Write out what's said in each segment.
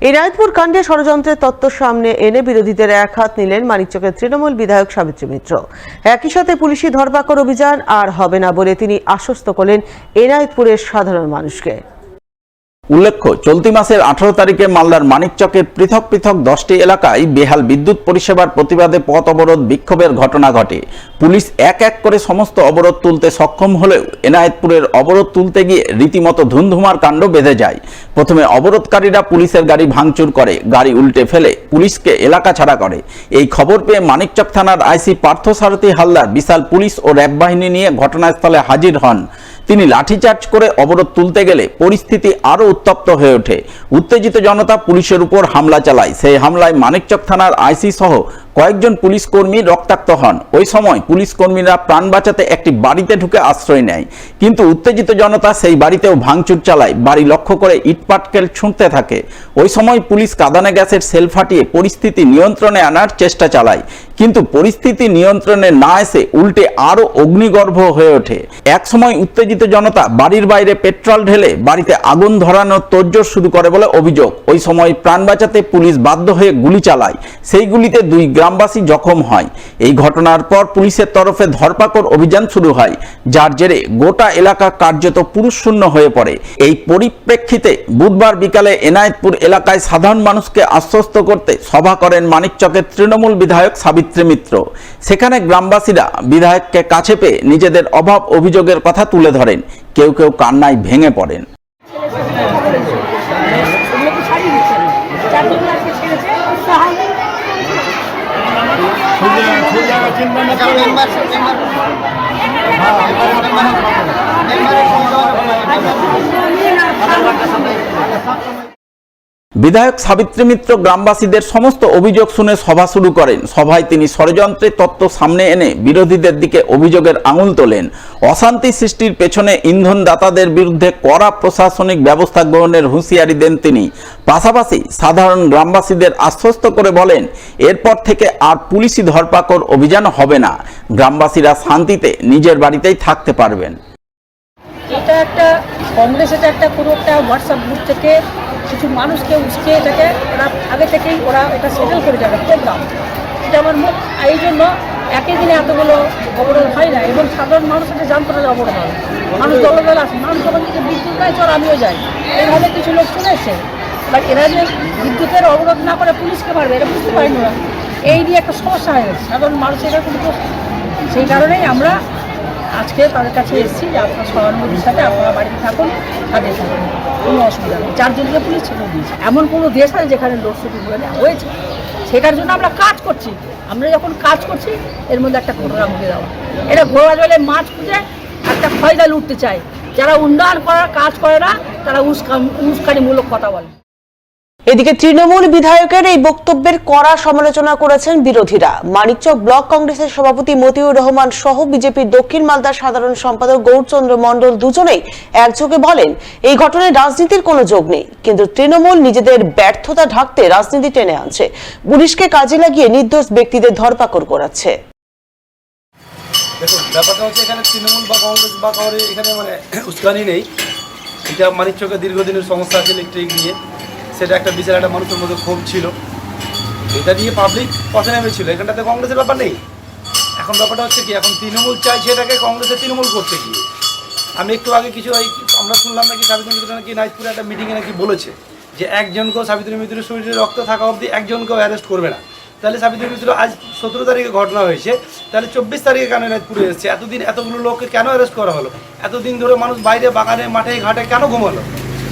এনায়েতপুর কাণ্ডে ষড়যন্ত্রের তত্ত্ব সামনে এনে বিরোধীদের এক হাত নিলেন মানিকচকের তৃণমূল বিধায়ক সাবিত্রী মিত্র। একই সাথে পুলিশি ধরপাকড় অভিযান আর হবে না বলে তিনি আশ্বস্ত করলেন এনায়েতপুরের সাধারণ মানুষকে। উল্লেখ্য, চলতি মাসের 18 তারিখে মালদার মানিকচকের পৃথক পৃথক 10টি এলাকায় বেহাল বিদ্যুৎ পরিষেবার প্রতিবাদে পথ অবরোধ বিক্ষোভের ঘটনা ঘটে। পুলিশ এক এক করে সমস্ত অবরোধ তুলতে সক্ষম হলেও এনায়েতপুরের অবরোধ তুলতে গিয়ে রীতিমতো ধুন্ধুমার কাণ্ড বেঁধে যায়। প্রথমে অবরোধকারীরা পুলিশের গাড়ি ভাঙচুর করে, গাড়ি উল্টে ফেলে পুলিশকে এলাকা ছাড়া করে। এই খবর পেয়ে মানিকচক থানার আইসি পার্থসারথী হালদার বিশাল পুলিশ ও র্যাব বাহিনী নিয়ে ঘটনাস্থলে হাজির হন। তিনি লাঠিচার্জ করে অবরোধ তুলতে গেলে পরিস্থিতি আরও উত্তপ্ত হয়ে ওঠে। উত্তেজিত জনতা পুলিশের উপর হামলা চালায়। সেই হামলায় মানিকচক থানার আইসি সহ কয়েকজন পুলিশ কর্মী রক্তাক্ত হন। ওই সময় পুলিশ কর্মীরা প্রাণ বাঁচাতে একটি বাড়িতে ঢুকে আশ্রয় নেয়, কিন্তু উত্তেজিত জনতা সেই বাড়িতেও ভাঙচুর চালায়, বাড়ি লক্ষ্য করে ইটপাটকেল ছুঁড়তে থাকে। ওই সময় পুলিশ কাঁদানে গ্যাসের সেল ফাটিয়ে পরিস্থিতি নিয়ন্ত্রণে আনার চেষ্টা চালায়, কিন্তু পরিস্থিতি নিয়ন্ত্রণে না এসে উল্টে আরও অগ্নিগর্ভ হয়ে ওঠে। এক সময় উত্তেজিত জনতা বাড়ির বাইরে পেট্রোল ঢেলে বাড়িতে আগুন ধরানোর তোড়জোড় শুরু করে বলে অভিযোগ। ওই সময় প্রাণ বাঁচাতে পুলিশ বাধ্য হয়ে গুলি চালায়। সেই গুলিতে 2 গ্রামবাসী জখম হয়। এই ঘটনার পর পুলিশের তরফে ধরপাকড় অভিযান শুরু হয়, যার জেরে গোটা এলাকা কার্যত পুরুষশূন্য হয়ে পড়ে। এই পরিপ্রেক্ষিতে বুধবার বিকালে এনায়েতপুর এলাকায় সাধারণ মানুষকে আশ্বস্ত করতে সভা করেন মানিকচকের তৃণমূল বিধায়ক সাবিত্রী মিত্র। সেখানে গ্রামবাসীরা বিধায়ককে কাছে পেয়ে নিজেদের অভাব অভিযোগের কথা তুলে ধরেন। কেউ কেউ কান্নায় ভেঙে পড়েন। বিধায়ক সাবিত্রী মিত্র গ্রামবাসীদের সমস্ত অভিযোগ শুনে সভা শুরু করেন। সভায় তিনি ষড়যন্ত্রের তত্ত্ব সামনে এনে বিরোধীদের দিকে অভিযোগের আঙুল তোলেন। অশান্তি সৃষ্টির পেছনে ইন্ধনদাতাদের বিরুদ্ধে কড়া প্রশাসনিক ব্যবস্থা গ্রহণের হুঁশিয়ারি দেন তিনি। পাশাপাশি সাধারণ গ্রামবাসীদের আশ্বস্ত করে বলেন, এরপর থেকে আর পুলিশি ধরপাকড় অভিযান হবে না। গ্রামবাসীরা শান্তিতে নিজের বাড়িতেই থাকতে পারবেন। এটা একটা কংগ্রেসের একটা পুরো একটা হোয়াটসঅ্যাপ গ্রুপ থেকে কিছু মানুষকে উস্কে এটাকে ওরা আগে থেকেই ওরা এটা সেটেল করে যাবে প্রোগ্রাম। এটা আমার মুখ এই জন্য একই দিনে এতগুলো অবরোধ হয় না, এবং সাধারণ মানুষ এটা জানতো না যে অবরোধ হবে। মানুষ দলে দলে আসে, মানুষ যখন যদি বিদ্যুৎ দেয় চল আমিও যাই, এইভাবে কিছু লোক চলে এসে। বাট এরা যে বিদ্যুতের অবরোধ না করে পুলিশকে মারবে এটা বুঝতে পারিনি না। এই নিয়ে একটা সমস্যা হয়ে গেছে, সাধারণ মানুষের এটা কোনো দোষ। সেই কারণেই আমরা আজকে তাদের কাছে এসেছি যে আপনার সহানুভূতির সাথে আপনারা বাড়িতে থাকুন, তাদের থাকুন, কোনো অসুবিধা নেই। 4 জনকে পুলিশ ছেড়ে দিয়েছে। এমন কোনো দেশ আছে যেখানে লোডশেডিং করে নেওয়া হয়েছে? সেটার জন্য আমরা কাজ করছি। আমরা যখন কাজ করছি এর মধ্যে একটা ঘটনা ঘটে দেওয়া, এটা ঘোড়া জলে মাছ খুঁজে একটা ফয়দা লুটতে চায়। যারা উন্নয়ন করার কাজ করে না তারা উস্কানিমূলক কথা বলে। এদিকে তৃণমূল বিধায়কের এই বক্তব্যের কড়া সমালোচনা করেছেন বিরোধীরা। মানিকচক ব্লক কংগ্রেসের সভাপতি মতিউর রহমান সহ বিজেপির দক্ষিণ মালদার সাধারণ সম্পাদক গৌরচন্দ্র মণ্ডল দুজনেই একযোগে বলেন, এই ঘটনায় রাজনীতির কোনো যোগ নেই, কিন্তু তৃণমূল নিজেদের ব্যর্থতা ঢাকতে রাজনীতি টেনে আনছে, পুলিশকে কাজে লাগিয়ে নির্দোষ ব্যক্তিদের ধরপাকড় করাচ্ছে। দেখুন, ব্যাপারটা হচ্ছে এখানে তৃণমূল বা কংগ্রেস বা কাউরে এখানে উস্কানি নেই। এটা মানিকচকের দীর্ঘদিনের সমস্যা আছে ইলেকট্রিক নিয়ে, সেটা একটা বিশাল একটা মানুষের মধ্যে ক্ষোভ ছিল, এটা নিয়ে পাবলিক পথে নেমেছিল। এখানটাতে কংগ্রেসের ব্যাপার নেই। এখন ব্যাপারটা হচ্ছে কি, এখন তৃণমূল চাইছে এটাকে কংগ্রেসের তৃণমূল করতে গিয়ে। আমি একটু আগে কিছু আমরা শুনলাম নাকি সাবিত্রী মিত্র নাকি নাইটপুরে একটা মিটিংয়ে নাকি বলেছে যে একজনকেও সাবিত্রী মিত্রের শরীরে রক্ত থাকা অবধি একজনকেও অ্যারেস্ট করবে না। তাহলে সাবিত্রী মিত্র আজ 17 তারিখে ঘটনা হয়েছে, তাহলে 24 তারিখে কেন নাইটপুরে এসেছে? এতদিন এতগুলো লোককে কেন অ্যারেস্ট করা হলো? এতদিন ধরে মানুষ বাইরে বাগানে মাঠে ঘাটে কেন ঘুমালো?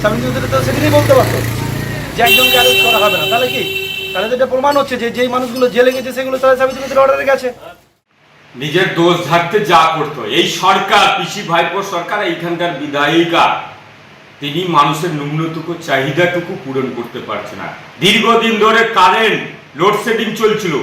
সাবিত্রী মিত্র তো সেদিনই বলতে পারতো যে একজনকে অ্যারেস্ট করা হবে না। তাহলে কি, তাহলে তো এটা প্রমাণ হচ্ছে যে যেই মানুষগুলো জেলে গেছে সেগুলো তাহলে সাবিত্রী মিত্রের অর্ডারে গেছে। নিজের দোষ ঢাকতে যা করতো এই সরকার, পিসি ভাইপোর সরকার, এইখানকার বিধায়িকা, তিনি মানুষের ন্যূনতম চাহিদাটুকু পূরণ করতে পারছে না। দীর্ঘদিন ধরে কারেন্ট লোডশেডিং চলছিল,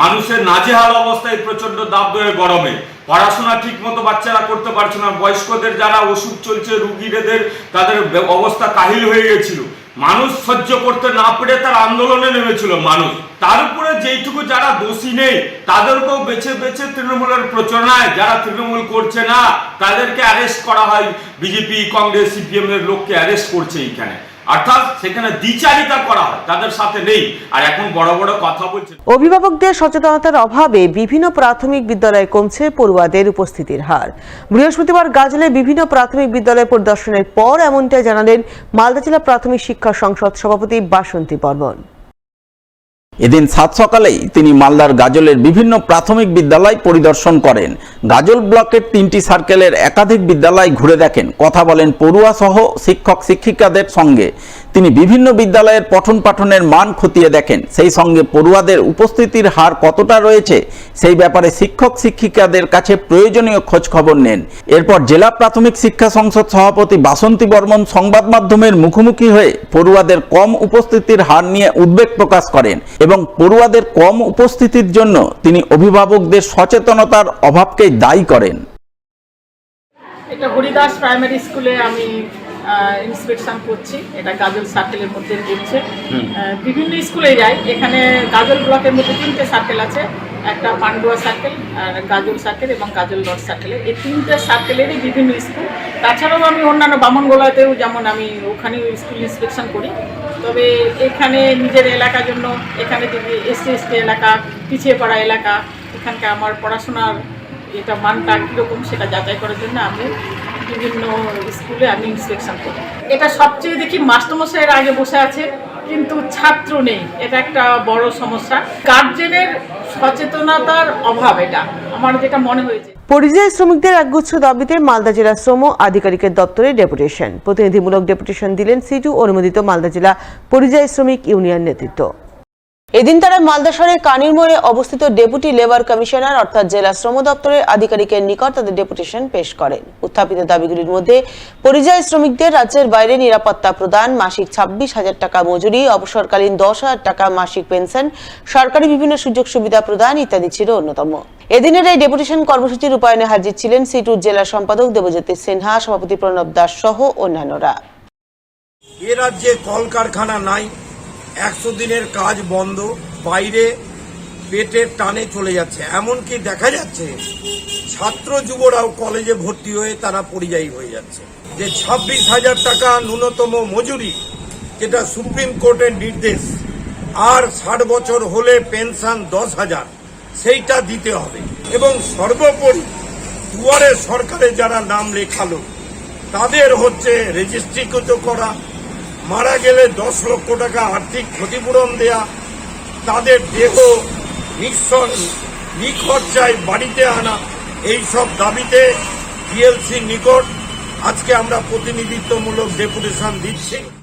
মানুষের নাজেহাল অবস্থায়, প্রচন্ড দাবদাহে গরমে পড়াশোনা ঠিক মতো বাচ্চারা করতে পারছে না, বয়স্কদের যারা ওষুধ চলছে রুগীদের তাদের অবস্থা কাহিল হয়ে গেছিল। মানুষ সহ্য করতে না পেরে তার আন্দোলনে নেমেছিল মানুষ। তার উপরে যেইটুকু যারা দোষী নেই তাদেরকেও বেছে বেছে তৃণমূলের প্রচারণায় যারা তৃণমূল করছে না তাদেরকে অ্যারেস্ট করা হয়। বিজেপি, কংগ্রেস, সিপিএম এর লোককে অ্যারেস্ট করছে এইখানে। অর্থাৎ সেখানে দ্বিচারিতা করা হয়, তাদের সাথে নেই। আর এখন বড় বড় কথা বলছে। অভিভাবকদের সচেতনতার অভাবে বিভিন্ন প্রাথমিক বিদ্যালয়ে কমছে পড়ুয়াদের উপস্থিতির হার। বৃহস্পতিবার গাজলে বিভিন্ন প্রাথমিক বিদ্যালয় পরিদর্শনের পর এমনটাই জানালেন মালদা জেলা প্রাথমিক শিক্ষা সংসদ সভাপতি বাসন্তী বর্মন। এদিন সাত সকালেই তিনি মালদার গাজলের বিভিন্ন প্রাথমিক বিদ্যালয় পরিদর্শন করেন। গাজল ব্লকের 3টি সার্কেলের একাধিক বিদ্যালয় ঘুরে দেখেন, কথা বলেন পড়ুয়া সহ শিক্ষক শিক্ষিকাদের সঙ্গে। তিনি বিভিন্ন বিদ্যালয়ের পঠন পাঠনের মান খতিয়ে দেখেন, সেই সঙ্গে পড়ুয়াদের উপস্থিতির হার কতটা রয়েছে সেই ব্যাপারে শিক্ষক শিক্ষিকাদের কাছে প্রয়োজনীয় খোঁজ খবর নেন। এরপর জেলা প্রাথমিক শিক্ষা সংসদ সভাপতি বাসন্তী বর্মন সংবাদ মাধ্যমের মুখোমুখি হয়ে পড়ুয়াদের কম উপস্থিতির হার নিয়ে উদ্বেগ প্রকাশ করেন এবং পড়ুয়াদের কম উপস্থিতির জন্য তিনি অভিভাবকদের সচেতনতার অভাবকেই দায়ী করেন। এটা হরিদাস প্রাইমারি স্কুলে আমি ইন্সপেকশন করছি। এটা গাজল সার্কেলের মধ্যে পড়ছে। বিভিন্ন স্কুলে যাই। এখানে গাজল ব্লকের মধ্যে 3টে সার্কেল আছে, একটা পান্ডুয়া সার্কেল, আর গাজল সার্কেল এবং গাজল নর্থ সার্কেলে। এই 3টে সার্কেলেরই বিভিন্ন স্কুল। তাছাড়াও আমি অন্যান্য বামনগোলাতেও যেমন আমি ওখানেও স্কুল ইন্সপেকশন করি। তবে এখানে নিজের এলাকার জন্য, এখানে যদি এসটি এলাকা, পিছিয়ে পড়া এলাকা, এখানকার আমার পড়াশোনার এটা মানটা কীরকম সেটা যাচাই করার জন্য আমি বিভিন্ন স্কুলে আমি ইন্সপেকশন করি। এটা সবচেয়ে দেখি মাস্টারমশাইয়ের আগে বসে আছে, কিন্তু ছাত্র নেই। এটা একটা বড় সমস্যা, গার্জেনের সচেতনতার অভাব। এটা আমার যেটা মনে হয়েছে। পরিযায়ী শ্রমিকদের একগুচ্ছ দাবিতে মালদা জেলা শ্রম আধিকারিকের দপ্তরে ডেপুটেশন। প্রতিনিধিমূলক ডেপুটেশন দিলেন সিটু অনুমোদিত মালদা জেলা পরিযায়ী শ্রমিক ইউনিয়ন নেতৃত্ব। এদিন তারা মালদা শহরের কানির মোড়ে অবস্থিত ডেপুটি লেবার কমিশনার অর্থাৎ জেলা শ্রম দপ্তরের আধিকারিকের নিকট তাদের ডেপুটেশন পেশ করেন। উত্থাপিত দাবিগুলির মধ্যে পরিযায়ী শ্রমিকদের রাজ্যের বাইরে নিরাপত্তা প্রদান, মাসিক 26,000 টাকা মজুরি, অবসরকালীন 10,000 টাকা মাসিক পেনশন, সরকারি বিভিন্ন সুযোগ সুবিধা প্রদান ইত্যাদি ছিল অন্যতম। এদিনের এই ডেপুটেশন কর্মসূচির রূপায়ণে হাজির ছিলেন সিটুর জেলা সম্পাদক দেবজ্যোতি সিনহা, সভাপতি প্রণব দাস সহ অন্যান্যরা। এ রাজ্যে কলকারখানা নাই, 100 দিনের কাজ বন্ধ, বাইরে পেটের টানে চলে যাচ্ছে। এমনকি দেখা যাচ্ছে ছাত্র যুবরাও কলেজে ভর্তি হয়ে তারা পরিযায়ী হয়ে যাচ্ছে। যে 26,000 টাকা ন্যূনতম মজুরি, যেটা সুপ্রিম কোর্টের নির্দেশ, আর 60 বছর হলে পেনশন 10,000, সেইটা দিতে হবে। এবং সর্বোপরি দুয়ারে সরকারে যারা নাম লেখালো তাদের হচ্ছে রেজিস্ট্রিকৃত করা, মারা গেলে 10 লক্ষ টাকা আর্থিক ক্ষতিপূরণ দেয়া, তাদের দেহ নিখরচায় বাড়িতে আনা, এই সব দাবিতে পিএলসি নিকট আজকে আমরা প্রতিনিধিত্বমূলক ডেপুটেশন দিচ্ছি।